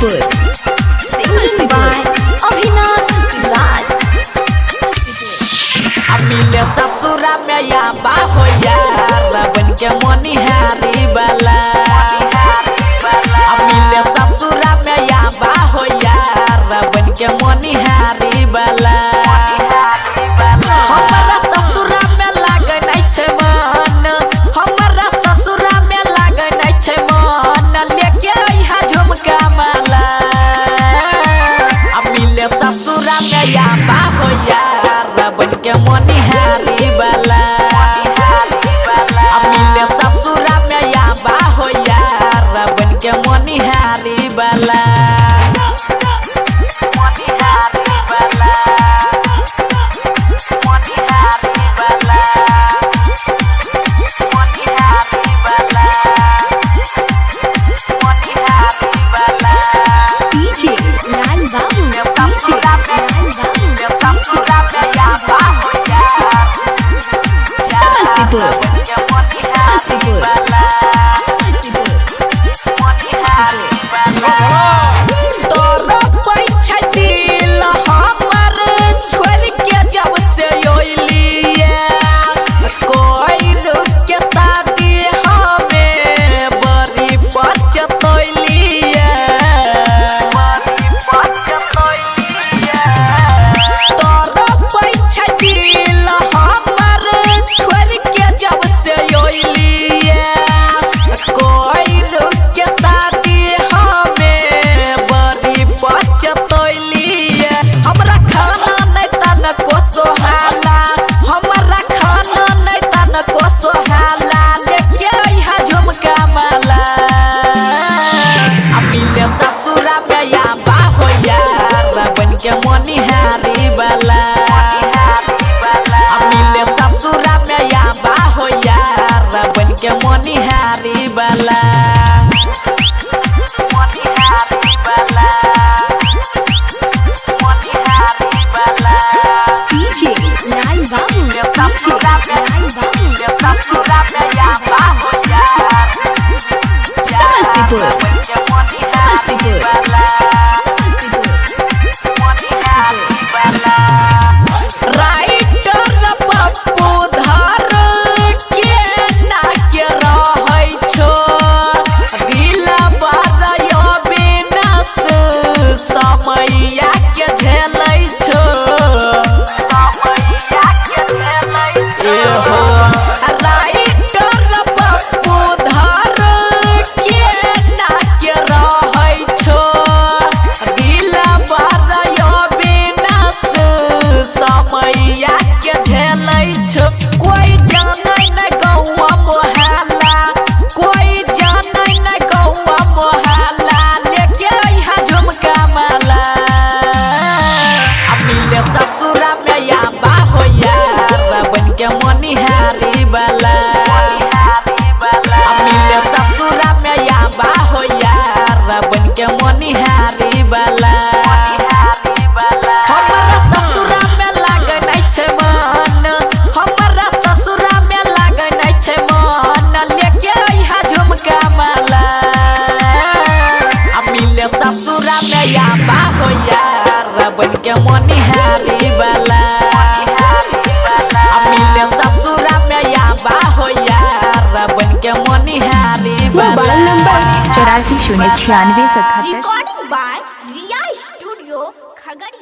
Samastipur singing by Avinash राज। मिले ससुरा में या बाहो यार बन के मोनिहारी वाला। मिले ससुरा में या बाहो यार बन के मोनिहारी वाला। हमारा ससुरा में लागे नहीं छे मन, हमारा ससुरा में लागे नहीं छे मन, लेके आइहा झुमका माला। मिले ससुरा में या बाहो यार बन के मोनिहारी वाला। मिले ससुरा में या बाहो यार बन के मोनिहारी वाला। डीजे लाल बाबू समस्तीपुर समस्तीपुर तोरा पैछा दिल हमर छोड़ के जब से ओइलिए, कोई रुक के शादी हमें बड़ी पछतोइलिए। तोरा पैछा दिल हमर छोड़ के जब से ओइलिए, कोई रुक के शादी हमें बड़ी पछतोइलिए। हमरा खाना नहीं तन को सोहाला, हमरा खाना नहीं तन को सोहाला, लेके आइहा झुमका माला। मिले ससुरा में या बाहो यार बन के मोनिहारी वाला। मिले ससुरा में या बाहो यार बन के मोनिहारी वाला। डीजे लाल बाबू समस्तीपुर समस्तीपुर राइटर पप्पू धर के ना के रहै छो, दिल बरयो बिनस समैया के झेलै छो। एहो राइटर पप्पू धर के ना के रहै छो, दिल बरयो बिनस समैया के झेलै छो। कोई जानै न गौआ मोहल्ला, कोई जानै न गौआ मोहल्ला, लेके आइहा झुमका माला। मिले ससुरा में या बाहो यार बन के मोनिहारी वाला। मिले ससुरा में या बाहो यार बन के मोनिहारी वाला। हमारा ससुरा में लागे नहीं छे मन, हमारा ससुरा में लागे नहीं छे मन, लेके आइहा झुमका माला। मिले ससुरा में या बाहो यार बन के मोनिहारी वाला। मिले ससुरा में या बाहो यार बन के मोनिहारी वाला। Mobile number 84 096 77। Recording by Riya studio Khagaria.